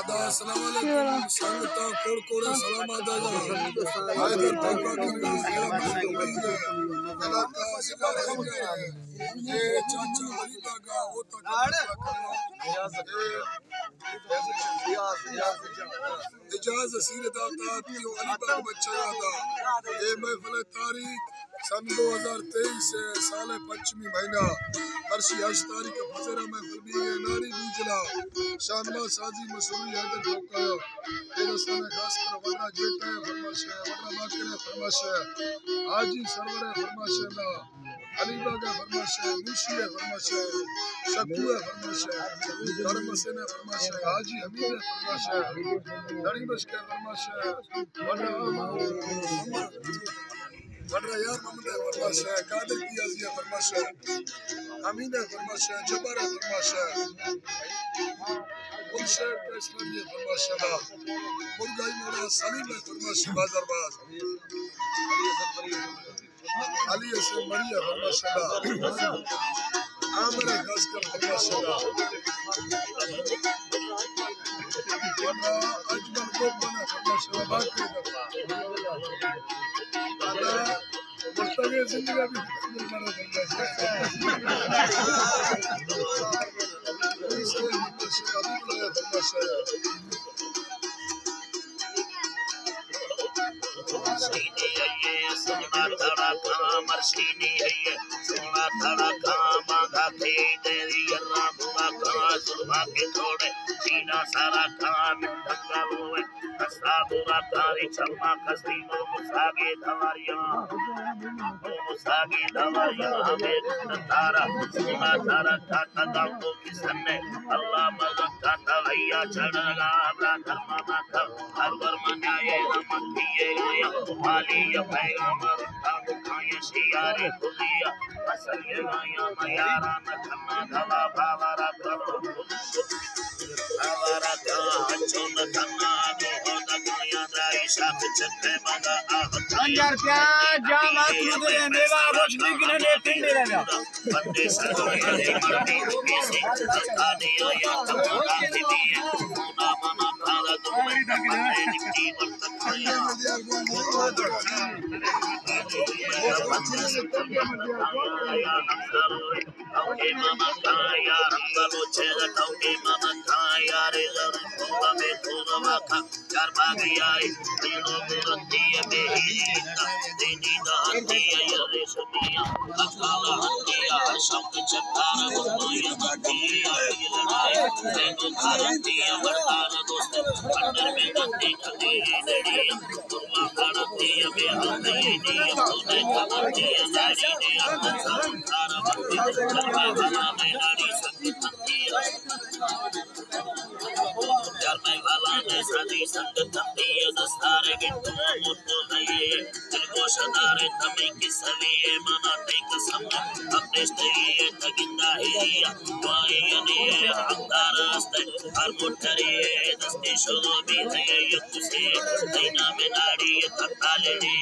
अस्सलाम वालेकुम संगता कोड़ कोड़े सलाम आदा जा आयदर तोका की इलाका शिकार ये चाचा वली का वो तो इजाज सीरत आता क्यों अली बाग बच्चा आता ये महफिल तारीख सन 2023 से साल पंचमी महीना वर्षी 8 तारीख फजर महफिल भी नारी बूजला शानमा साजी मसूरी हैदर धोका ये रस्ता में खास कर वरना जेटा है फरमाश है वरना बाकर है फरमाश है हाजी सरवर है फरमाश है अली बाग है फरमाश है मुंशी है फरमाश है शकू है फरमाश है धर्म से ने फरमाश है हाजी हमीद है फरमाश है दड़ी बश के फरमाश है वरना यार मोहम्मद है फरमाश है कादिर की आजिया फरमाश है अमीन है फरमाश है जबर है फरमाश है मुर्शद का इस्लामी फरमाश है मुर्गाई मोड़ा सलीम है फरमाश है बाजारबाज अली हसन मरिया फरमाश है आमर खास कर फरमाश है वरना अजमल को बना फरमाश है बाकी मुर्तगे जिंदगी भी मरा सोना थड़ा काम मर्शीनी है ये सोना थड़ा काम बांधा थे तेरी यर्रा बुआ का सुबह के थोड़े सीना सारा काम ढंगा लोए हंसा बुरा तारी चम्मा खसी नो मुसागे दवारियां हमें तारा सोना तारा खाता दांतों की सन्ने अल्लाह मज़ा खाता भैया चढ़गा अपना धर्मा माथा हर वर्मा न्याय नमकिये या माली या पैगंबर ताकु खाया शियारे खुदिया असल ये गाया मयारा न करना दवा भावरा करो भावरा का हंचों न करना दो होता गाया राइशा पिछते मगा अंदर क्या जाम आतुद मेवा रोशनी किने पिंडे लगा बंदे सरवाए मर्दी कैसे सस्ता दिया या तमाम की दिए ना मना खाला तो मैं निकटी वर्त खाया ओके मामा खाया रंगलो छेद ओके मामा खाया रे रंगों में थोड़ा वाखा चार भागिया तीनों मुरती बेहीता तेनी दातिया ये सुनिया अकाला हंदिया शब्द चट्टान बुनिया हंदिया ये लड़ाई तेनों भारतीय वरदान दोस्त अंदर में गंदी खदी नड़िया तुमा भारतीय में हंदिया तूने कबड्डिया जारी ने अंदर सारा बंदी करवा वाला में नारी संगी हंदिया यार मैं वाला ने सादी संग तंदिया दस्तारे के तुम मुट्ठो नहीं दिलको शदारे तमे की सलिए मनाते कसम अपने स्त्रीए तगिंदा हिया वाई ने अंगार अस्ते हर मुट्ठरी दस्ते शुरू भी है ये तुझे दीना में नाड़ी तत्ताले ने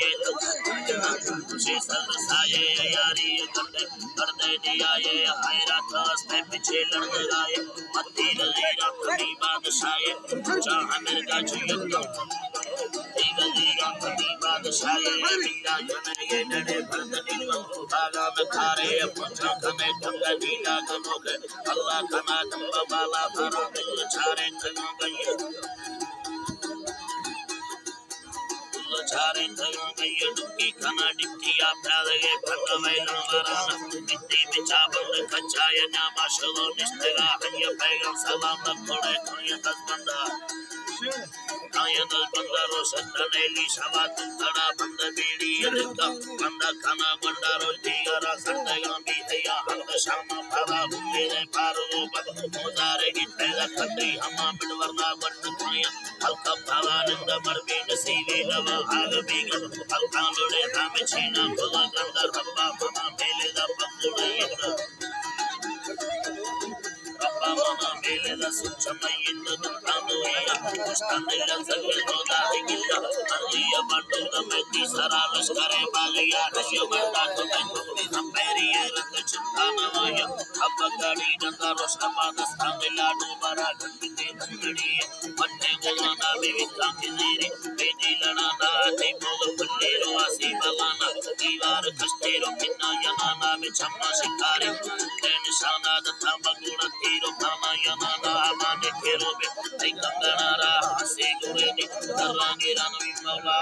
तुझे सर साये यारी करते दिया ये हैरा हंसते पीछे लड़ गए मत्ती नजीरा कभी बादशाह चाह मेरे का जुयता तेगलीरा कभी बादशाह बिना जने नडे भरदनी बागा में खारे पंचा कमे ठंगा नीला कमोग अल्लाह कमा कम्बा बाला भरा दिल छारे कयो गई चारे थयों गई डुक्की खाना डिक्किया प्यादे भरदा वैलन वराना मिट्टी बिचा बंद कच्चाय नामा शलो निष्ठगा हय पैगम सलाम थोड़े खाया दस बंदा रोशन नेली शवा तुंदड़ा बंद बीड़ी अड़का बंदा खाना बंदा रोटी गरा संदगा भी हैया हंद शामा भावा मेरे पारो बद मोदारे गिट्टे लखती हमा बिडवरना बट खाया हल्का भावा नंद मरबी नसीबी लवा आग बीग हल्का लोड़े धाम छीना खुदा गंदा रब्बा ममा मेले दा बंदुड़े यगड़ा रब्बा ममा मेले दा सुच मयिन दुकानो या Ustane lanzale toda higila Arliya banduna meti saralas kare bagaya Rasya bandatu bentukni hamperi eranda chintana maya Abba gadi nanda rosna madas kamila nubara Gandite gandidi Matte gulana vivikranti niri Vedi lanana Te modu kulliru asi balana Divar kastero kinna yanana Vichamma shikare Nishana datama guna tiro kama yanana Amane kerobe Te kanganara Asi gureni Darangirana vimala